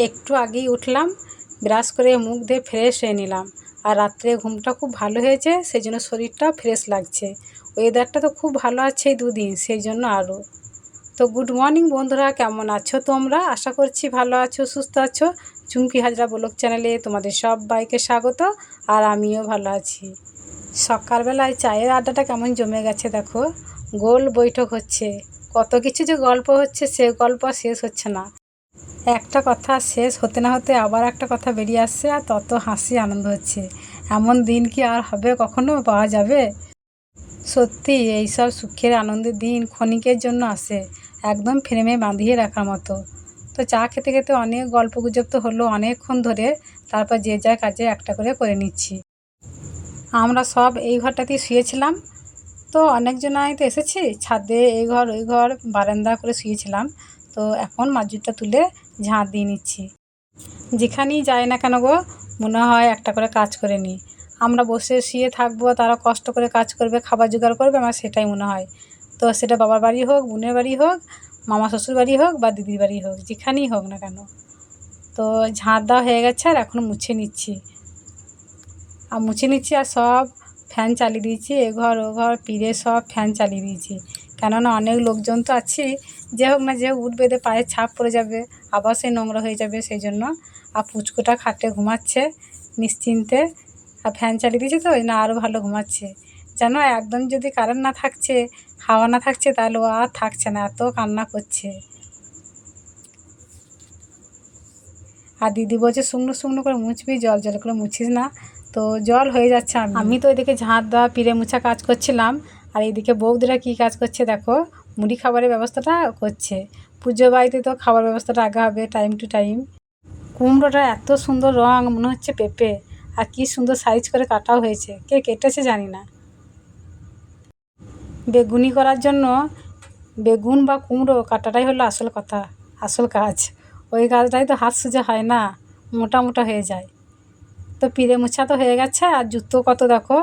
একটু আগেই উঠলাম, ব্রাশ করে মুখ দিয়ে ফ্রেশ হয়ে নিলাম। আর রাত্রে ঘুমটা খুব ভালো হয়েছে, সেই জন্য শরীরটাও ফ্রেশ লাগছে। ওয়েদারটা তো খুব ভালো আছে এই দুদিন, সেই জন্য আরও। তো গুড মর্নিং বন্ধুরা, কেমন আছো তোমরা? আশা করছি ভালো আছো, সুস্থ আছো। চুমকি হাজরা ব্লগ চ্যানেলে তোমাদের সবাইকে স্বাগত। আর আমিও ভালো আছি। সকালবেলায় চায়ের আড্ডাটা কেমন জমে গেছে দেখো। গোল বৈঠক হচ্ছে, কত কিছু যে গল্প হচ্ছে, সে গল্প শেষ হচ্ছে না। একটা কথা শেষ হতে না হতে আবার একটা কথা বেরিয়ে আসছে, আর তত হাসি আনন্দ হচ্ছে। এমন দিন কি আর হবে, কখনো পাওয়া যাবে? সত্যি এইসব সুখের আনন্দের দিন ক্ষণিকের জন্য আসে, একদম ফ্রেমে বাঁধিয়ে রাখার মতো। তো চা খেতে খেতে অনেক গল্প গুজব তো হলো অনেকক্ষণ ধরে। তারপর যে যা কাজে একটা করে নিচ্ছি। আমরা সব এই ঘরটাতেই শুয়েছিলাম। তো অনেকজনাই তো এসেছি, ছাদে এই ঘর ওই ঘর বারান্দা করে শুয়েছিলাম। তো এখন মাদুরটা তুলে ঝাঁট দিয়ে নিচ্ছি। যেখানেই যাই না কেন গো, মনে হয় একটা করে কাজ করে নিই। আমরা বসে শুয়ে থাকবো, তারা কষ্ট করে কাজ করবে, খাবার জোগাড় করবে, আমার সেটাই মনে হয়। তো সেটা বাবার বাড়ি হোক, বোনের বাড়ি হোক, মামা শ্বশুর বাড়ি হোক বা দিদির বাড়ি হোক, যেখানেই হোক না কেন। তো ঝাঁট দেওয়া হয়ে গেছে, আর এখন মুছে নিচ্ছি। আর সব ফ্যান চালিয়ে দিয়েছি, এ ঘর ও ঘর পিড়ে সব ফ্যান চালিয়ে দিয়েছি। কেননা অনেক লোকজন তো আছে, যে হোক না যে হোক উঠবে, এদের পায়ের ছাপ পড়ে যাবে, আবার সেই নোংরা হয়ে যাবে, সেই জন্য। আর পুচকুটা খাটে ঘুমাচ্ছে নিশ্চিন্তে, আর ফ্যান চালিয়ে দিয়েছি, তো ওই না আরও ভালো ঘুমাচ্ছে। যেন একদম যদি কারেন্ট না থাকছে, হাওয়া না থাকছে, তাহলে ও আর থাকছে না, এত কান্না করছে। আর দিদি বলছে শুকনো শুকনো করে মুছবি, জল জল করে মুছিস না। তো জল হয়ে যাচ্ছে। আমি তো এদিকে ঝাঁট দেওয়া পিড়ে মুছা কাজ করছিলাম, আর এইদিকে বৌদিরা কী কাজ করছে দেখো, মুড়ি খাবারের ব্যবস্থাটা করছে। পুজো বাড়িতে তো খাবার ব্যবস্থাটা আগে হবে, টাইম টু টাইম। কুমড়োটা এত সুন্দর রঙ, মনে হচ্ছে পেঁপে। আর কি সুন্দর সাইজ করে কাটাও হয়েছে, কে কেটেছে জানি না। বেগুনি করার জন্য বেগুন বা কুমড়ো কাটাটাই হলো আসল কথা, আসল কাজ। ওই কাজটাই তো হাত সোজা হয় না, মোটা মোটা হয়ে যায়। তো পিড়ে মোছা তো হয়ে গেছে, আর জুতো কত দেখো।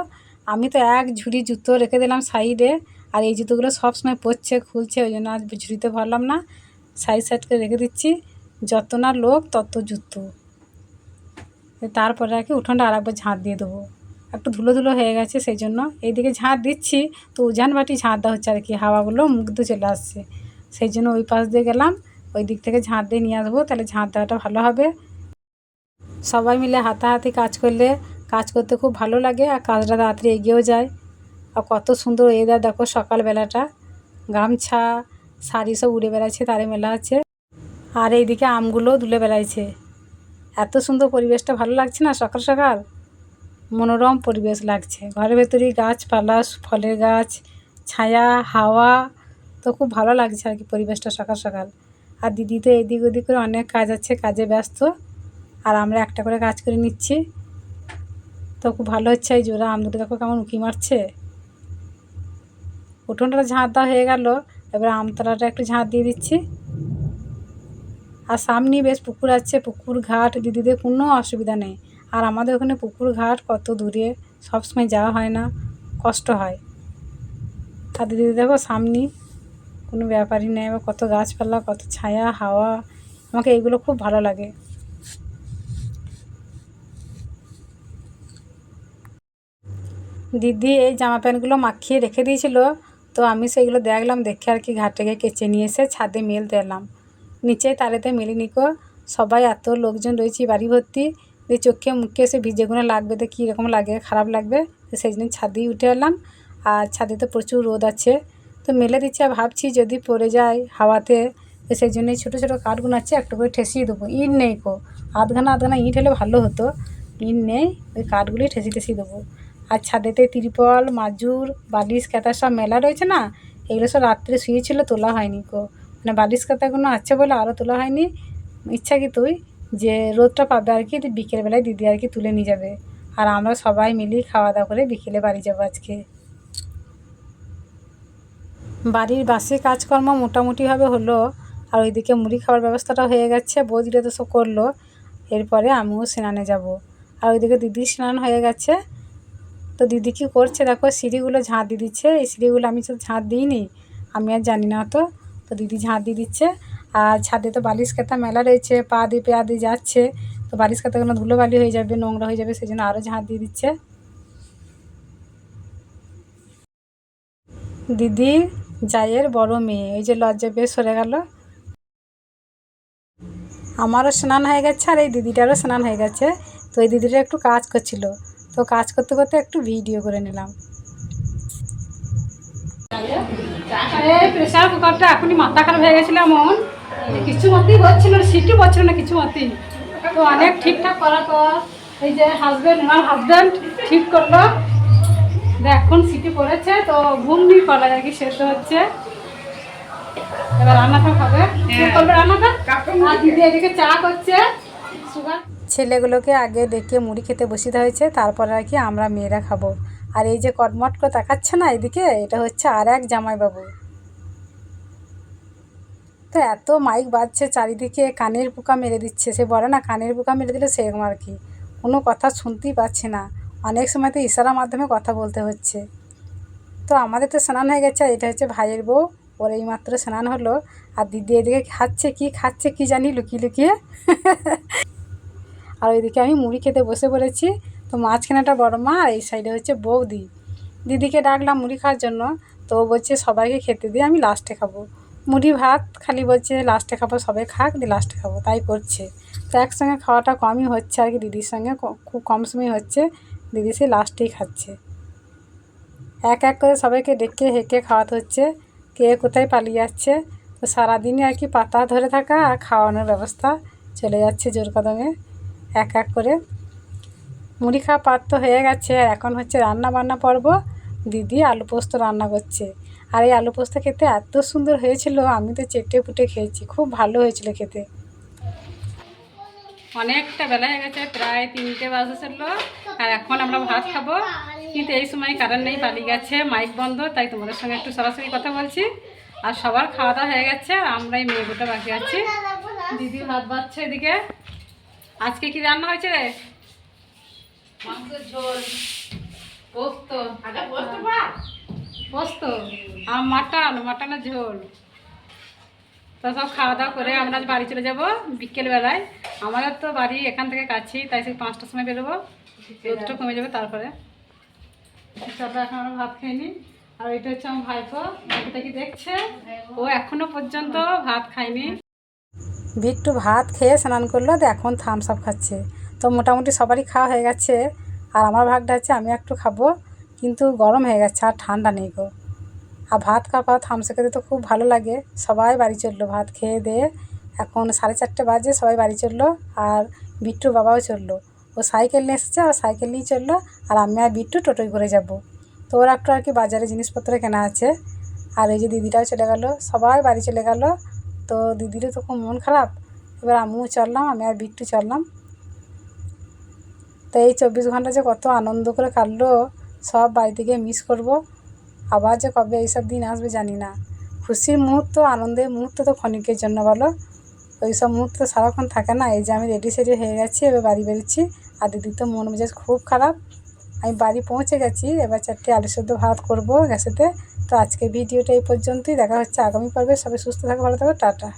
আমি তো এক ঝুড়ি জুতো রেখে দিলাম সাইডে, আর এই জুতোগুলো সব সময় পরছে খুলছে, ওই জন্য আর ঝুড়িতে ভরলাম না, সাইড করে রেখে দিচ্ছি। যত না লোক তত জুতো। তারপরে আর কি উঠোনটা আর একবার ঝাঁট দিয়ে দেবো। একটু ধুলো ধুলো হয়ে গেছে, সেই জন্য এইদিকে ঝাঁট দিচ্ছি। তো উজান বাটি ঝাঁট দেওয়া হচ্ছে আর কি, হাওয়াগুলো মুখ দিয়ে চলে আসছে, সেই জন্য ওই পাশ দিয়ে গেলাম, ওই দিক থেকে ঝাঁট দিয়ে নিয়ে আসবো, তাহলে ঝাঁট দেওয়াটা ভালো হবে। সবাই মিলে হাতাহাতি কাজ করলে কাজ করতে খুব ভালো লাগে, আর কাজটা তাড়াতাড়ি এগিয়েও যায়। আর কত সুন্দর ওয়েদার দেখো সকালবেলাটা, গামছা শাড়ি সব উড়ে বেড়াচ্ছে, তারে মেলা আছে। আর এইদিকে আমগুলোও দুলে বেড়াইছে। এত সুন্দর পরিবেশটা ভালো লাগছে না, সকাল সকাল মনোরম পরিবেশ লাগছে। ঘরের ভেতরেই গাছপালা, ফলের গাছ, ছায়া, হাওয়া, তো খুব ভালো লাগছে আর কি পরিবেশটা সকাল সকাল। আর দিদি তো এদিক ওদিক করে অনেক কাজ আছে, কাজে ব্যস্ত, আর আমরা একটা করে কাজ করে নিচ্ছি। তো খুব ভালো হচ্ছে। এই জোড়া আম দুটো দেখো কেমন উঁকি মারছে। উঠোনটা ঝাঁট দেওয়া হয়ে গেল, এবার আমতলাটা একটু ঝাঁট দিয়ে দিচ্ছি। আর সামনেই বেশ পুকুর আছে, পুকুর ঘাট দিদিদের কোনো অসুবিধা নেই। আর আমাদের ওখানে পুকুর ঘাট কত দূরে, সব সময় যাওয়া হয় না, কষ্ট হয়। আর দিদি দেখো সামনেই, কোনো ব্যাপারই নেই। এবার কত গাছপালা, কত ছায়া, হাওয়া, আমাকে এইগুলো খুব ভালো লাগে। দিদি এই জামা প্যান্টগুলো মাখিয়ে রেখে দিয়েছিল, তো আমি সেইগুলো দেখলাম, দেখে আর কি ঘাটে গিয়ে কেচে নিয়ে এসে ছাদে মেলতে এলাম। নিচে তারেতে মেলিনিকো, সবাই এত লোকজন রয়েছে বাড়ি ভর্তি, যে চোখে মুখে এসে ভিজেগুলো লাগবে, তো কীরকম লাগে, খারাপ লাগবে। তো সেই জন্য ছাদেই উঠে এলাম, আর ছাদে তো প্রচুর রোদ আছে। তো মেলে দিচ্ছি, আর ভাবছি যদি পড়ে যায় হাওয়াতে, তো সেই জন্য ছোটো ছোটো কাঠগুলো আছে, একটু করে ঠেসিয়ে দেবো। ইট নেই কো, আধখানা ইট হলে ভালো হতো, ইট নেই, ওই কাঠগুলোই ঠেসিয়ে দেবো। আর ছাদেতে তিরপল, মাজুর, বালিশ কাঁথা সব মেলা রয়েছে না, এগুলো সব রাত্রে শুয়েছিল, তোলা হয়নি কো। মানে বালিশ কাঁথাগুলো আছে বলে আরও তোলা হয়নি। ইচ্ছাকৃতই যে রোদটা পাবে আর কি, বিকেলবেলায় দিদি আর কি তুলে নিয়ে যাবে। আর আমরা সবাই মিলেই খাওয়া দাওয়া করে বিকেলে বাড়ি যাবো আজকে। বাড়ির বাসি কাজকর্ম মোটামুটিভাবে হলো, আর ওইদিকে মুড়ি খাওয়ার ব্যবস্থাটা হয়ে গেছে, বৌদিরা তো সব করলো। এরপরে আমিও স্নানে যাব। আর ওইদিকে দিদির স্নান হয়ে গেছে। তো দিদি কী করছে দেখো, সিঁড়িগুলো ঝাঁট দিয়ে দিচ্ছে। এই সিঁড়িগুলো আমি তো ঝাঁট দিইনি, আমি আর জানি না তো। তো দিদি ঝাঁট দিয়ে দিচ্ছে। আর ছাদে তো বালিশ কাতা মেলা রয়েছে, পা দিয়ে যাচ্ছে, তো বালিশ কাতাগুলো ধুলোবালি হয়ে যাবে, নোংরা হয়ে যাবে, সেই জন্য আরও ঝাঁট দিয়ে দিচ্ছে। দিদি জায়ের বড় মেয়ে, এই যে লজ্জা পেয়ে সরে গেল। আমারও স্নান হয়ে গেছে আর এই দিদিটারও স্নান হয়ে গেছে। তো এই দিদিটা একটু কাজ করছিল, তো কাজ করতে করতে একটু ভিডিও করে নিলাম। এই প্রেশার কুকারটা এখনই মাথা খারাপ হয়ে গেছিল এমন, কিছু মতেই হচ্ছিল না, সিটি পড়ছিল না কিছু মতেই। তো অনেক ঠিকঠাক করার পর এই যে ওনার হাজব্যান্ড ঠিক করলো, এখন সিটি পড়েছে, তো ঘুমনি করা আর কি সেদ্ধ হচ্ছে। এবার রান্নাটা খাবে, করবে রান্নাটা, আর দিদি এদিকে চা করছে। ছেলেগুলোকে আগে ডেকে মুড়ি খেতে বসিতে হয়েছে, তারপরে আর কি আমরা মেয়েরা খাবো। আর এই যে কটমট করে তাকাচ্ছে না এদিকে, এটা হচ্ছে আর এক জামাইবাবু। তো এত মাইক বাজছে চারিদিকে, কানের পোকা মেরে দিচ্ছে, সে বলে না কানের পোকা মেরে দিলে সেরকম আর কি, কোনো কথা শুনতেই পাচ্ছি না, অনেক সময় তো ইশারার মাধ্যমে কথা বলতে হচ্ছে। তো আমাদের তো স্নান হয়ে গেছে, আর এটা হচ্ছে ভাইয়ের বউ, ওর এইমাত্র স্নান হলো। আর দিদি এদিকে খাচ্ছে কি জানি লুকিয়ে লুকিয়ে আর ওইদিকে আমি মুড়ি খেতে বসে পড়েছি। তো মাঝখানেটা বড় মা আর এই সাইডে হচ্ছে বৌদি। দিদিকে ডাকলাম মুড়ি খাওয়ার জন্য, তো বলছে সবাইকে খেতে দিয়ে আমি লাস্টে খাবো। মুড়ি ভাত খালি বলছে লাস্টে খাবো, সবাই খাক দিয়ে লাস্টে খাবো, তাই করছে। তো একসঙ্গে খাওয়াটা কমই হচ্ছে আর কি, দিদির সঙ্গে খুব কম সময় হচ্ছে, দিদি সে লাস্টেই খাচ্ছে। এক এক করে সবাইকে ডেকে হেঁকে খাওয়াতে হচ্ছে, কে কোথায় পালিয়ে যাচ্ছে। তো সারাদিনই আর কি পাতা ধরে থাকা আর খাওয়ানোর ব্যবস্থা চলে যাচ্ছে জোর কদমে, এক এক করে। মুড়ি খাওয়া পাত তো হয়ে গেছে, আর এখন হচ্ছে রান্না বান্না পর্ব। দিদি আলু পোস্ত রান্না করছে, আর এই আলু পোস্ত খেতে এত সুন্দর হয়েছিল, আমি তো চেটে পুটে খেয়েছি, খুব ভালো হয়েছিল খেতে। অনেকটা বেলা হয়ে গেছে, প্রায় 3টে বাজছিল, আর এখন আমরা ভাত খাবো। কিন্তু এই সময় কারেন্ট নেই, পালিয়ে গেছে, মাইক বন্ধ, তাই তোমাদের সঙ্গে একটু সরাসরি কথা বলছি। আর সবার খাওয়া দাওয়া হয়ে গেছে, আর আমরা এই মেয়েগুলো বাকি আছি। দিদি ভাত বাড়ছে এদিকে। আজকে কি রান্না হয়েছে রে? মাংসের ঝোল, পোস্ত, পোস্ত আর মাটনের ঝোল। তো সব খাওয়া দাওয়া করে আমরা বাড়ি চলে যাব বিকেলবেলায়। আমাদের তো বাড়ি এখান থেকে কাছেই, তাই সেই 5টার সময় বেরোবো, রোদটা কমে যাবে তারপরে। চলো এখন আমরা ভাত খেয়ে নিই। আর এটা হচ্ছে আমার ভাইপো, ভাইটা কি দেখছে, ও এখনো পর্যন্ত ভাত খায়নি। বিট্টু ভাত খেয়ে স্নান করলো, তো এখন থামস আপ খাচ্ছে। তো মোটামুটি সবারই খাওয়া হয়ে গেছে, আর আমার ভাগটা হচ্ছে আমি একটু খাবো, কিন্তু গরম হয়ে গেছে আর ঠান্ডা নেই গো। আর ভাত খাওয়া থামসে খেতে তো খুব ভালো লাগে। সবাই বাড়ি চললো ভাত খেয়ে দিয়ে, এখন 4:30 বাজে, সবাই বাড়ি চললো। আর বিট্টুর বাবাও চললো, ও সাইকেল নিয়ে এসেছে, আর সাইকেল নিয়ে চললো, আর আমি আর বিট্টু টোটোয় করে যাব। তো ওরা একটু আর কি বাজারে জিনিসপত্র কেনা আছে। আর এই যে দিদিটাও চলে গেল, সবাই বাড়ি চলে গেল। তো দিদিরও তো খুব মন খারাপ। এবার আমিও চললাম, আমি আর বিট্টু চললাম। তো এই 24 ঘন্টা যে কত আনন্দ করে কাটলো, সব বাড়ি থেকে মিস করব। আবার যে কবে এইসব দিন আসবে জানি না। খুশির মুহূর্ত, আনন্দের মুহূর্ত তো ক্ষণিকের জন্য বলো, ওই সব মুহূর্ত সারাক্ষণ থাকে না। এই যে আমি রেডি সেডি হয়ে গেছি, এবার বাড়ি বেরোচ্ছি। আর দিদির তো মন মেজাজ খুব খারাপ। আমি বাড়ি পৌঁছে গেছি, এবার 4টে আলু সেদ্ধ ভাত করবো গ্যাসেতে। তো আজকে ভিডিওটা এই পর্যন্তই, দেখা হচ্ছে আগামী পর্বে। সবাই সুস্থ থাকো, ভালো থাকো, টাটা।